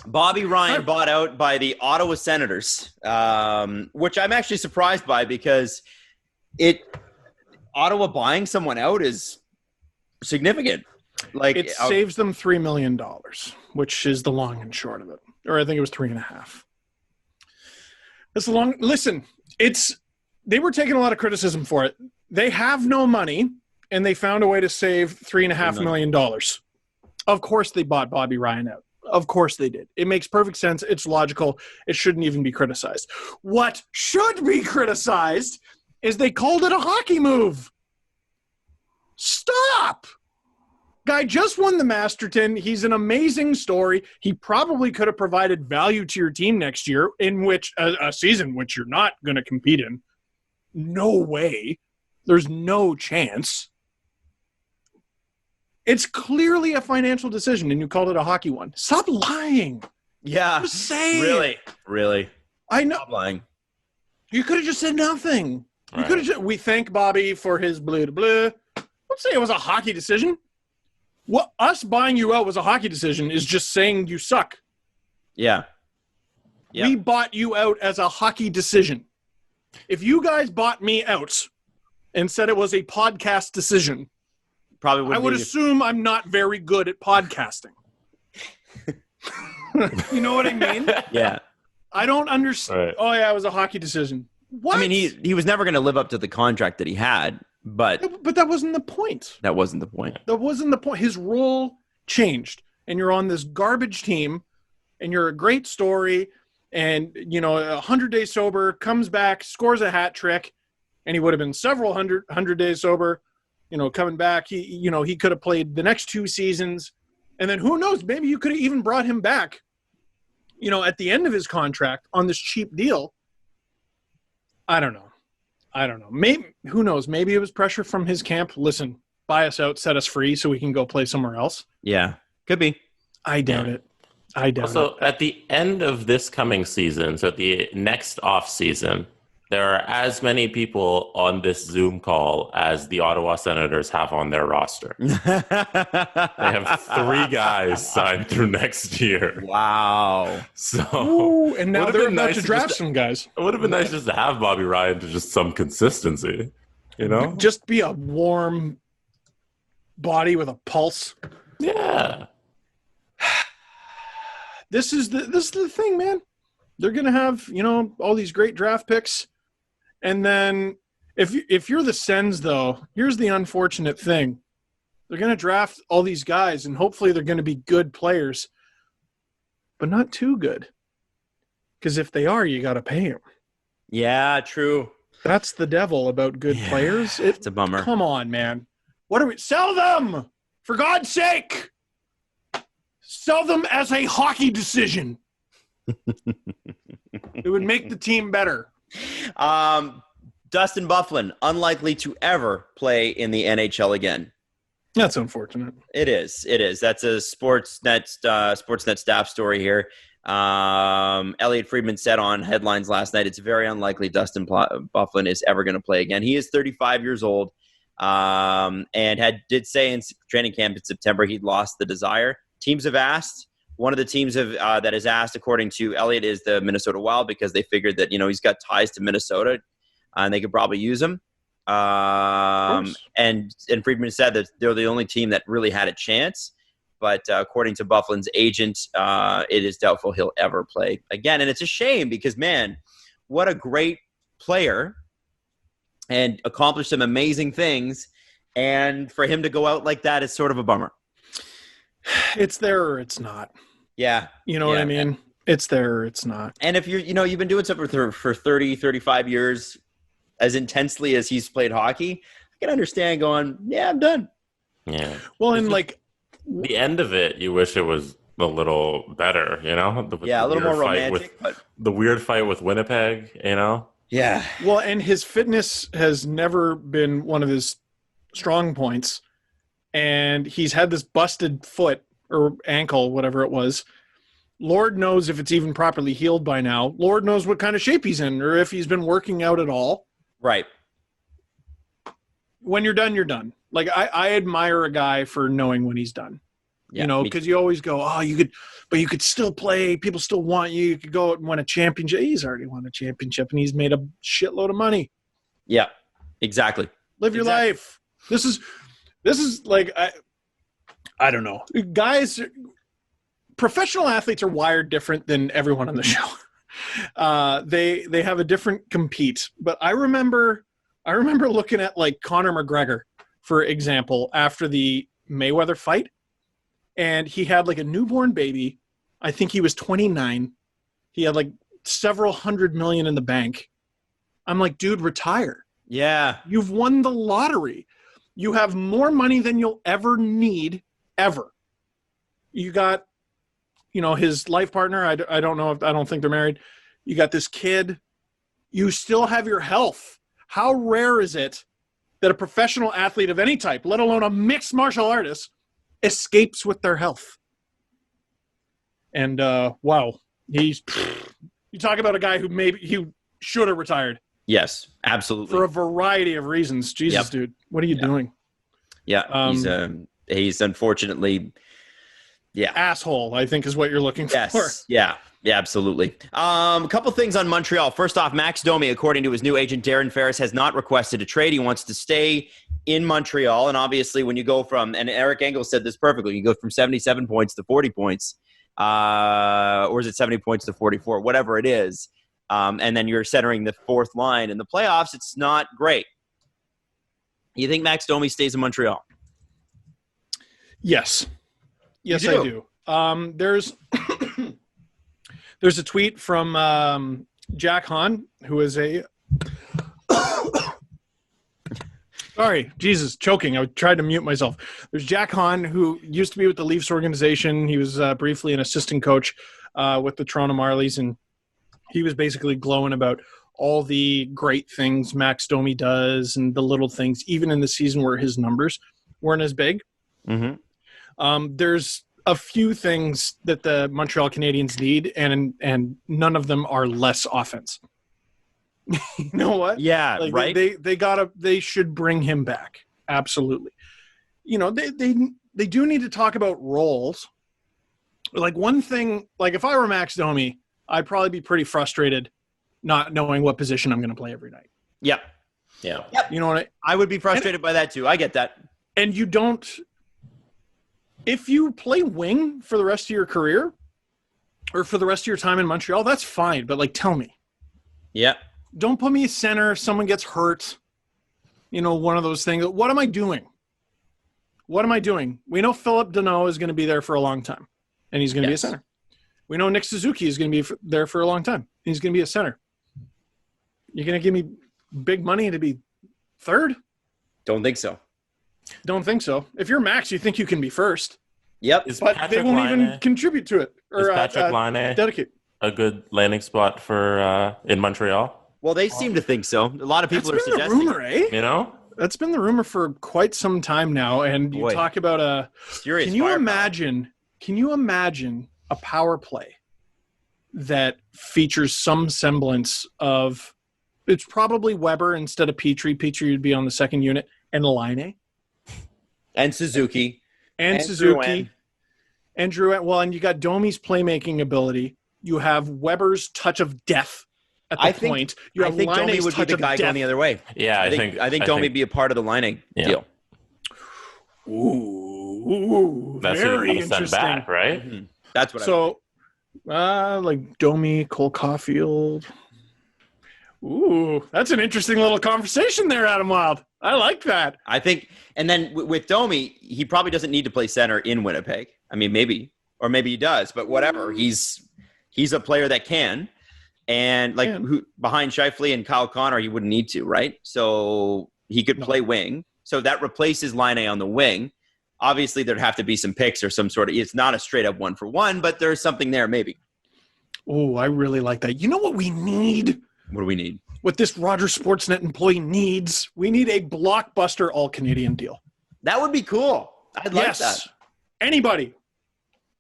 Bobby Ryan bought out by the Ottawa Senators, which I'm actually surprised by because Ottawa buying someone out is significant. Like it saves them $3 million, which is the long and short of it. Or I think it was 3.5. That's the long. Listen, they were taking a lot of criticism for it. They have no money, and they found a way to save $3.5 million. Of course, they bought Bobby Ryan out. Of course they did. It makes perfect sense. It's logical. It shouldn't even be criticized. What should be criticized is they called it a hockey move. Stop! Guy just won the Masterton. He's an amazing story. He probably could have provided value to your team next year, in which a season which you're not going to compete in. No way. There's no chance. It's clearly a financial decision, and you called it a hockey one. Stop lying. Yeah. Just say Really. I know. Stop lying. You could have just said nothing. You could have. We thank Bobby for his blah blah. Let's say it was a hockey decision. What us buying you out was a hockey decision is just saying you suck. Yeah. Yep. We bought you out as a hockey decision. If you guys bought me out and said it was a podcast decision, probably I would assume I'm not very good at podcasting. You know what I mean? Yeah. I don't understand. Right. Oh, yeah, it was a hockey decision. What? I mean, he was never going to live up to the contract that he had, but that wasn't the point. That wasn't the point. That wasn't the point. His role changed, and you're on this garbage team, and you're a great story, and, 100 days sober, comes back, scores a hat trick, and he would have been several hundred days sober, coming back. He could have played the next 2 seasons, and then who knows, maybe you could have even brought him back, at the end of his contract on this cheap deal. I don't know. Maybe, who knows? Maybe it was pressure from his camp. Listen, buy us out, set us free so we can go play somewhere else. Yeah, could be. I doubt it. Also, at the end of this coming season, so at the next off season, there are as many people on this Zoom call as the Ottawa Senators have on their roster. They have 3 guys signed through next year. Wow. So, and now they're about to draft some guys. It would have been nice just to have Bobby Ryan to just some consistency, Just be a warm body with a pulse. Yeah. This is the thing, man. They're going to have, all these great draft picks. And then if you're the Sens, though, here's the unfortunate thing. They're going to draft all these guys, and hopefully they're going to be good players, but not too good. Because if they are, you got to pay them. Yeah, true. That's the devil about good players. It's a bummer. Come on, man. What are we? Sell them! For God's sake! Sell them as a hockey decision. It would make the team better. Dustin Byfuglien, unlikely to ever play in the NHL again. That's unfortunate. It is. That's a Sportsnet staff story here. Elliot Friedman said on headlines last night, it's very unlikely Dustin Byfuglien is ever going to play again. He is 35 years old, and did say in training camp in September he'd lost the desire. Teams have asked. One of the teams that has asked, according to Elliott, is the Minnesota Wild, because they figured that, he's got ties to Minnesota and they could probably use him. And Friedman said that they're the only team that really had a chance. But according to Byfuglien's agent, it is doubtful he'll ever play again. And it's a shame because, man, what a great player and accomplished some amazing things. And for him to go out like that is sort of a bummer. It's there or it's not. Yeah. You know what I mean? It's there or it's not. And if you've been doing something for 30, 35 years as intensely as he's played hockey, I can understand going, yeah, I'm done. Yeah. Well, and the end of it, you wish it was a little better, a little more romantic. The weird fight with Winnipeg, Yeah. Well, and his fitness has never been one of his strong points. And he's had this busted foot or ankle, whatever it was. Lord knows if it's even properly healed by now. Lord knows what kind of shape he's in or if he's been working out at all. Right. When you're done, you're done. I admire a guy for knowing when he's done. Yeah, you know, me because you always go, oh, you could still play. People still want you. You could go and win a championship. He's already won a championship, and he's made a shitload of money. Yeah, exactly. Live your life. This is like, I don't know. Guys, professional athletes are wired different than everyone on the show. They have a different compete. But I remember looking at like Conor McGregor, for example, after the Mayweather fight, and he had like a newborn baby. I think he was 29. He had like several $100 million in the bank. I'm like, dude, retire. Yeah. You've won the lottery. You have more money than you'll ever need, ever. You got, you know, his life partner. I don't know if, I don't think they're married. You got this kid. You still have your health. How rare is it that a professional athlete of any type, let alone a mixed martial artist, escapes with their health? And wow, you talk about a guy who maybe he should have retired. Yes, absolutely. For a variety of reasons. Jesus, dude, what are you doing? Yeah, he's unfortunately, asshole, I think is what you're looking for. Yeah, absolutely. A couple things on Montreal. First off, Max Domi, according to his new agent Darren Ferris, has not requested a trade. He wants to stay in Montreal. And obviously, when you go from, and Eric Engel said this perfectly, you go from 77 points to 40 points, or is it 70 points to 44, whatever it is. And then you're centering the fourth line in the playoffs. It's not great. You think Max Domi stays in Montreal? Yes, I do. There's a tweet from Jack Hahn, who is a sorry, Jesus, choking. I tried to mute myself. There's Jack Hahn, who used to be with the Leafs organization. He was briefly an assistant coach with the Toronto Marlies, and he was basically glowing about all the great things Max Domi does and the little things, even in the season where his numbers weren't as big. Mm-hmm. There's a few things that the Montreal Canadiens need, and none of them are less offense. You know what? Yeah, like right. They should bring him back. Absolutely. You know, they do need to talk about roles. Like one thing, like if I were Max Domi, I'd probably be pretty frustrated not knowing what position I'm going to play every night. Yep. You know what I would be frustrated by that too. I get that. And you don't, if you play wing for the rest of your career or for the rest of your time in Montreal, that's fine. But like, tell me. Yeah. Don't put me a center. Someone gets hurt. You know, one of those things. What am I doing? We know Philip Deneau is going to be there for a long time, and he's going to be a center. We know Nick Suzuki is going to be there for a long time. He's going to be a center. You're going to give me big money to be third? Don't think so. If you're Max, you think you can be first. Yep. But they won't even contribute to it. Or is Patrik Laine dedicate a good landing spot for in Montreal? Well, they seem to think so. A lot of people are suggesting. That's been the rumor, eh? You know? That's been the rumor for quite some time now. And you talk about a serious Can you imagine a power play that features some semblance of, it's probably Weber instead of Petry. Petry would be on the second unit, and Laine. And Suzuki. And Suzuki. And Drouin. Well, and you got Domi's playmaking ability. You have Weber's touch of death at the point. I think Domi would be the guy going the other way. Yeah, I think Domi would be a part of the Laine deal. Ooh, that's very interesting. Send back, right? Mm-hmm. That's what. Like Domi, Cole Caulfield. Ooh, that's an interesting little conversation there, Adam Wild. I like that. I think, and then with Domi, he probably doesn't need to play center in Winnipeg. I mean, maybe he does, but whatever. He's a player that can, and behind Scheifele and Kyle Connor, he wouldn't need to, right? So he could play wing. So that replaces Laine on the wing. Obviously, there'd have to be some picks or some sort of. It's not a straight up 1-for-1, but there's something there, maybe. Oh, I really like that. You know what we need? What do we need? What this Rogers Sportsnet employee needs? We need a blockbuster all-Canadian deal. That would be cool. I'd like that. Anybody.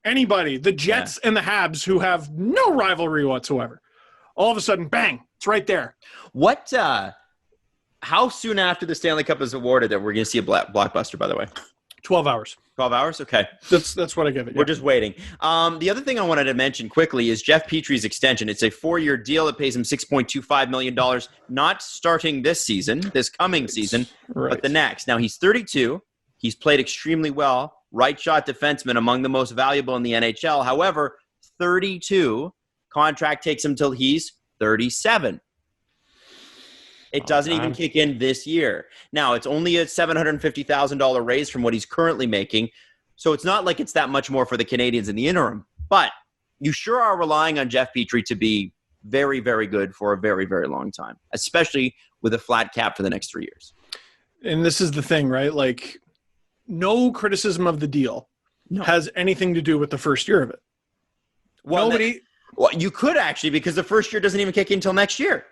The Jets and the Habs, who have no rivalry whatsoever. All of a sudden, bang, it's right there. How soon after the Stanley Cup is awarded that we're going to see a blockbuster, by the way? 12 hours. 12 hours? Okay. That's what I give it. We're just waiting. The other thing I wanted to mention quickly is Jeff Petry's extension. It's a 4-year deal that pays him $6.25 million, not starting this season, this coming season, but the next. Now, he's 32. He's played extremely well. Right shot defenseman, among the most valuable in the NHL. However, 32, contract takes him till he's 37. It doesn't even kick in this year. Now, it's only a $750,000 raise from what he's currently making. So it's not like it's that much more for the Canadians in the interim. But you sure are relying on Jeff Petry to be very, very good for a very, very long time, especially with a flat cap for the next 3 years. And this is the thing, right? Like, no criticism of the deal has anything to do with the first year of it. Well, you could actually, because the first year doesn't even kick in until next year.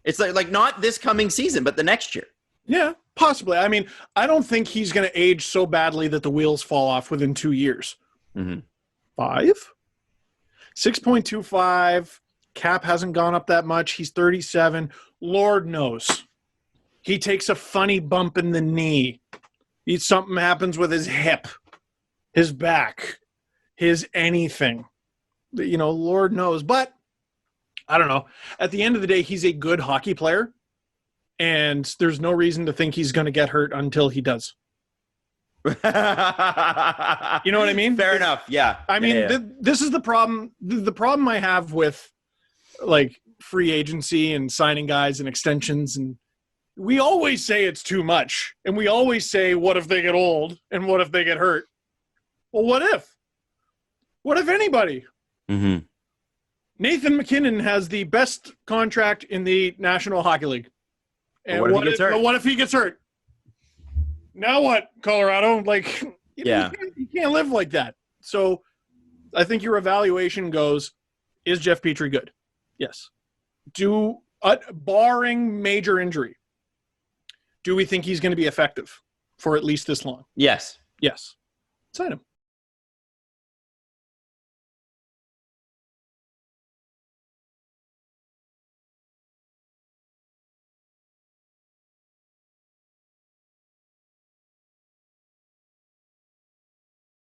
It's like not this coming season, but the next year. Yeah, possibly. I mean, I don't think he's going to age so badly that the wheels fall off within 2 years. 5? 6.25. Cap hasn't gone up that much. He's 37. Lord knows. He takes a funny bump in the knee. Something happens with his hip, his back, his anything. Lord knows. But I don't know. At the end of the day, he's a good hockey player, and there's no reason to think he's going to get hurt until he does. You know what I mean? Fair enough. Yeah. I mean, this is the problem. The problem I have with like free agency and signing guys and extensions, and we always say it's too much, and we always say, what if they get old and what if they get hurt? Well, what if? What if anybody? Mm-hmm. Nathan McKinnon has the best contract in the National Hockey League. And what if he gets hurt? Now what, Colorado? Like, you can't live like that. So I think your evaluation goes, is Jeff Petry good? Yes. Barring major injury, do we think he's going to be effective for at least this long? Yes. Yes. Sign him.